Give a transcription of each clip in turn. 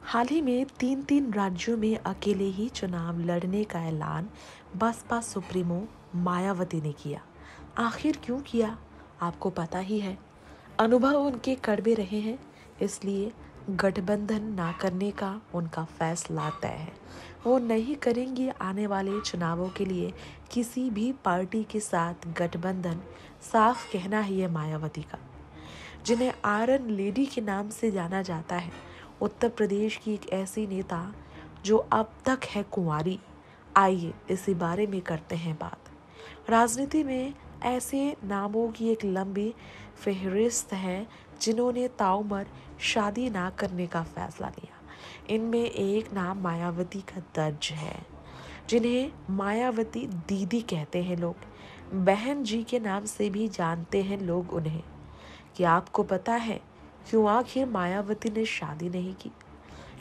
हाल ही में तीन तीन राज्यों में अकेले ही चुनाव लड़ने का ऐलान बसपा सुप्रीमो मायावती ने किया। आखिर क्यों किया, आपको पता ही है। अनुभव उनके कड़वे रहे हैं, इसलिए गठबंधन ना करने का उनका फैसला तय है। वो नहीं करेंगी आने वाले चुनावों के लिए किसी भी पार्टी के साथ गठबंधन। साफ कहना ही है मायावती का, जिन्हें आयरन लेडी के नाम से जाना जाता है। उत्तर प्रदेश की एक ऐसी नेता जो अब तक है कुंवारी। आइए इसी बारे में करते हैं बात। राजनीति में ऐसे नामों की एक लंबी फहरिस्त है जिन्होंने ताउम्र शादी ना करने का फैसला लिया। इनमें एक नाम मायावती का दर्ज है, जिन्हें मायावती दीदी कहते हैं लोग। बहन जी के नाम से भी जानते हैं लोग उन्हें। क्या आपको पता है क्यों आखिर मायावती ने शादी नहीं की?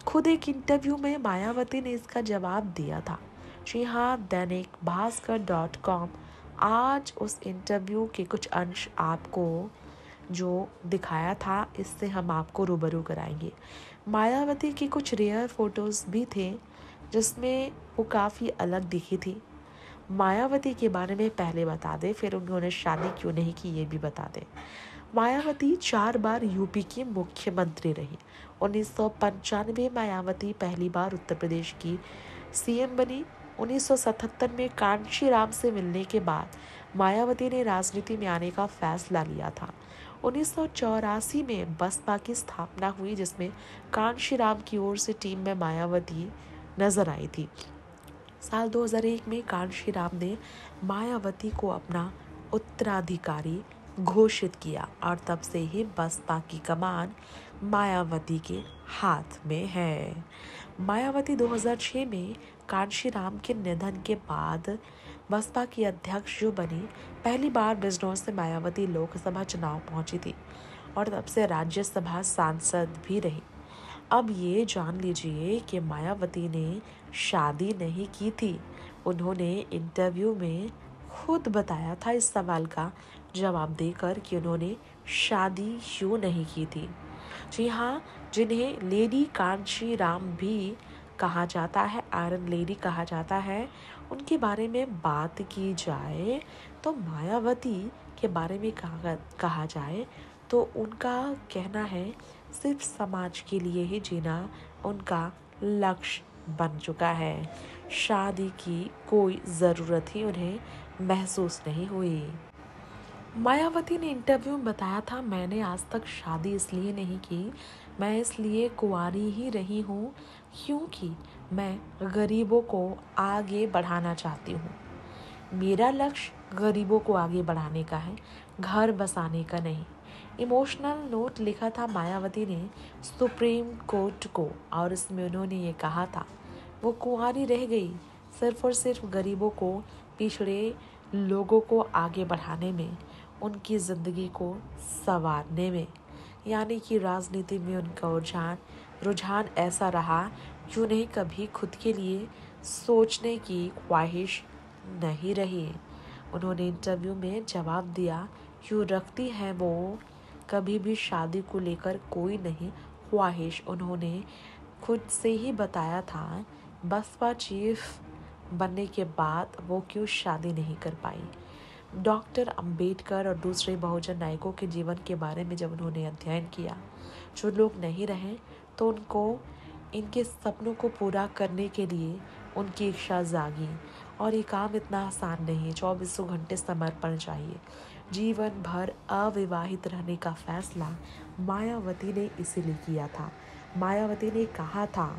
खुद एक इंटरव्यू में मायावती ने इसका जवाब दिया था। जी हाँ, दैनिक भास्कर.com आज उस इंटरव्यू के कुछ अंश आपको जो दिखाया था, इससे हम आपको रूबरू कराएंगे। मायावती की कुछ रेयर फोटोज भी थे जिसमें वो काफ़ी अलग दिखी थी। मायावती के बारे में पहले बता दें, फिर उन्होंने शादी क्यों नहीं की ये भी बता दें। मायावती 4 बार यूपी की मुख्यमंत्री रही। 1995 मायावती पहली बार उत्तर प्रदेश की सीएम बनी। 1977 में कांशीराम से मिलने के बाद मायावती ने राजनीति में आने का फैसला लिया था। 1984 में बसपा की स्थापना हुई, जिसमें कांशीराम की ओर से टीम में मायावती नजर आई थी। साल 2001 में कांशीराम ने मायावती को अपना उत्तराधिकारी घोषित किया और तब से ही बसपा की कमान मायावती के हाथ में है। मायावती 2006 में कांशीराम के निधन के बाद बसपा की अध्यक्ष जो बनी, पहली बार बिजनौर से मायावती लोकसभा चुनाव पहुंची थी और तब से राज्यसभा सांसद भी रही। अब ये जान लीजिए कि मायावती ने शादी नहीं की थी। उन्होंने इंटरव्यू में खुद बताया था इस सवाल का जवाब देकर कि उन्होंने शादी क्यों नहीं की थी। जी हाँ, जिन्हें लेडी कांशीराम भी कहा जाता है, आयरन लेडी कहा जाता है, उनके बारे में बात की जाए तो मायावती के बारे में कहा जाए तो उनका कहना है सिर्फ समाज के लिए ही जीना उनका लक्ष्य बन चुका है। शादी की कोई ज़रूरत ही उन्हें महसूस नहीं हुई। मायावती ने इंटरव्यू में बताया था, मैंने आज तक शादी इसलिए नहीं की, मैं इसलिए कुंवारी ही रही हूँ क्योंकि मैं गरीबों को आगे बढ़ाना चाहती हूँ। मेरा लक्ष्य गरीबों को आगे बढ़ाने का है, घर बसाने का नहीं। इमोशनल नोट लिखा था मायावती ने सुप्रीम कोर्ट को और इसमें उन्होंने ये कहा था वो कुंवारी रह गई सिर्फ और सिर्फ गरीबों को, पिछड़े लोगों को आगे बढ़ाने में, उनकी ज़िंदगी को संवारने में। यानी कि राजनीति में उनका रुझान ऐसा रहा कि उन्हें कभी खुद के लिए सोचने की ख्वाहिश नहीं रही। उन्होंने इंटरव्यू में जवाब दिया क्यों रखती हैं वो कभी भी शादी को लेकर कोई नहीं ख्वाहिश। उन्होंने खुद से ही बताया था बसपा चीफ बनने के बाद वो क्यों शादी नहीं कर पाई। डॉक्टर अंबेडकर और दूसरे बहुजन नायकों के जीवन के बारे में जब उन्होंने अध्ययन किया, जो लोग नहीं रहे तो उनको इनके सपनों को पूरा करने के लिए उनकी इच्छा जागी। और ये काम इतना आसान नहीं, 24 घंटे समर्पण चाहिए। जीवन भर अविवाहित रहने का फैसला मायावती ने इसीलिए किया था। मायावती ने कहा था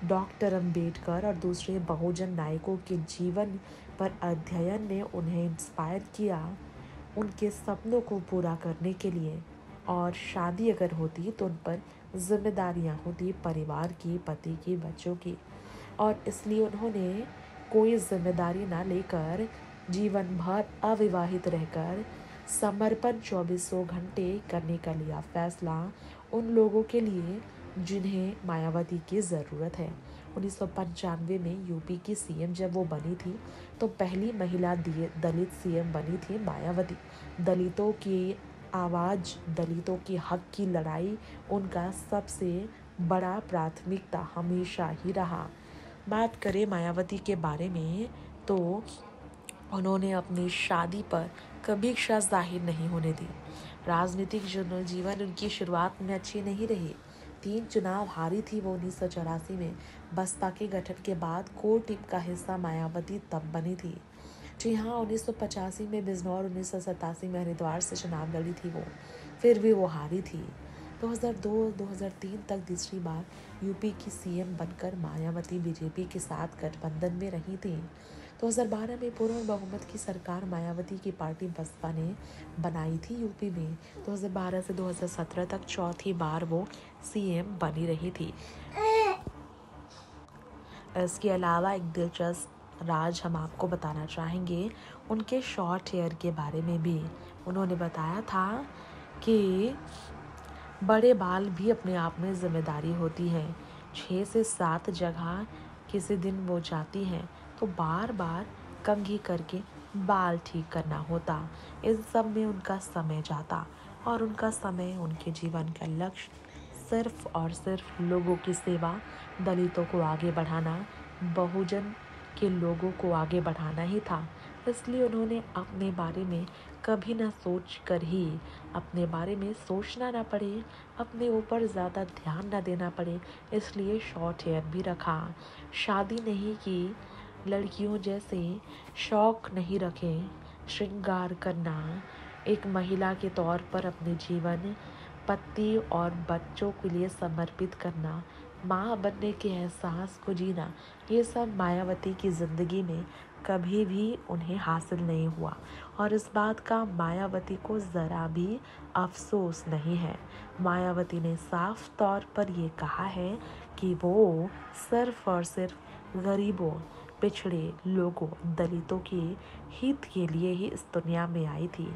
डॉक्टर अंबेडकर और दूसरे बहुजन नायकों के जीवन पर अध्ययन ने उन्हें इंस्पायर किया उनके सपनों को पूरा करने के लिए। और शादी अगर होती तो उन पर जिम्मेदारियां होती, परिवार की, पति की, बच्चों की। और इसलिए उन्होंने कोई जिम्मेदारी ना लेकर जीवन भर अविवाहित रहकर समर्पण 24 घंटे करने का लिया फैसला उन लोगों के लिए जिन्हें मायावती की ज़रूरत है। 1995 में यूपी की सीएम जब वो बनी थी तो पहली महिला दलित सीएम बनी थी मायावती। दलितों की आवाज़, दलितों के हक की लड़ाई उनका सबसे बड़ा प्राथमिकता हमेशा ही रहा। बात करें मायावती के बारे में तो उन्होंने अपनी शादी पर कभी इच्छा जाहिर नहीं होने दी। राजनीतिक जीवन उनकी शुरुआत में अच्छी नहीं रही। 3 चुनाव हारी थी वो 1984 में। बसपा के गठन के बाद कोर टीम का हिस्सा मायावती तब बनी थी। जी हाँ, 1985 में बिजनौर, 1987 में हरिद्वार से चुनाव लड़ी थी वो, फिर भी वो हारी थी। 2002-2003 तक दूसरी बार यूपी की सीएम बनकर मायावती बीजेपी के साथ गठबंधन में रही थी। 2012 में पूर्ण बहुमत की सरकार मायावती की पार्टी बसपा ने बनाई थी यूपी में। 2012 से 2017 तक चौथी बार वो सीएम बनी रही थी। इसके अलावा एक दिलचस्प राज हम आपको बताना चाहेंगे उनके शॉर्ट हेयर के बारे में भी। उन्होंने बताया था कि बड़े बाल भी अपने आप में जिम्मेदारी होती है। 6 से 7 जगह किसी दिन वो जाती हैं तो बार बार कंघी करके बाल ठीक करना होता। इस सब में उनका समय जाता और उनका समय, उनके जीवन का लक्ष्य सिर्फ और सिर्फ लोगों की सेवा, दलितों को आगे बढ़ाना, बहुजन के लोगों को आगे बढ़ाना ही था। इसलिए उन्होंने अपने बारे में कभी ना सोच कर ही, अपने बारे में सोचना ना पड़े, अपने ऊपर ज़्यादा ध्यान ना देना पड़े, इसलिए शॉर्ट हेयर भी रखा। शादी नहीं की, लड़कियों जैसे शौक नहीं रखे, श्रृंगार करना, एक महिला के तौर पर अपने जीवन, पति और बच्चों के लिए समर्पित करना, माँ बनने के एहसास को जीना, ये सब मायावती की ज़िंदगी में कभी भी उन्हें हासिल नहीं हुआ और इस बात का मायावती को ज़रा भी अफसोस नहीं है। मायावती ने साफ तौर पर ये कहा है कि वो सिर्फ और सिर्फ गरीबों, पिछड़े लोगों, दलितों के हित के लिए ही इस दुनिया में आई थी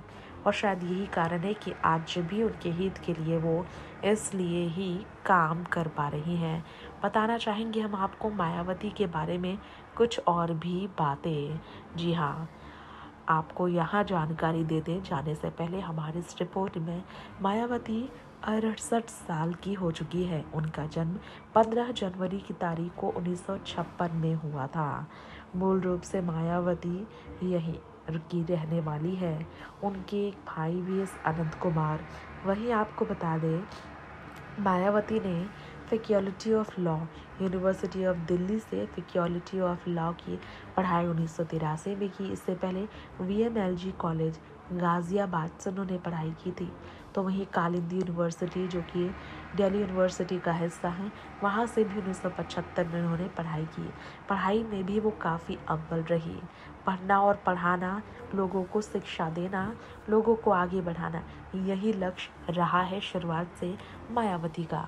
और शायद यही कारण है कि आज भी उनके हित के लिए वो इसलिए ही काम कर पा रही हैं। बताना चाहेंगे हम आपको मायावती के बारे में कुछ और भी बातें। जी हाँ, आपको यहाँ जानकारी देते जाने से पहले हमारे इस रिपोर्ट में मायावती 68 साल की हो चुकी है। उनका जन्म 15 जनवरी की तारीख को 1956 में हुआ था। मूल रूप से मायावती यही की रहने वाली है। उनके एक भाई भी है अनंत कुमार। वहीं आपको बता दें, मायावती ने faculty of law, university of Delhi से फैकल्टी ऑफ लॉ की पढ़ाई 1983 में की। इससे पहले VMLG कॉलेज गाज़ियाबाद से उन्होंने पढ़ाई की थी। तो वहीं कालिंदी यूनिवर्सिटी, जो कि दिल्ली यूनिवर्सिटी का हिस्सा है, वहाँ से भी 1975 में उन्होंने पढ़ाई की। पढ़ाई में भी वो काफ़ी अव्वल रही। पढ़ना और पढ़ाना, लोगों को शिक्षा देना, लोगों को आगे बढ़ाना, यही लक्ष्य रहा है शुरुआत से मायावती का।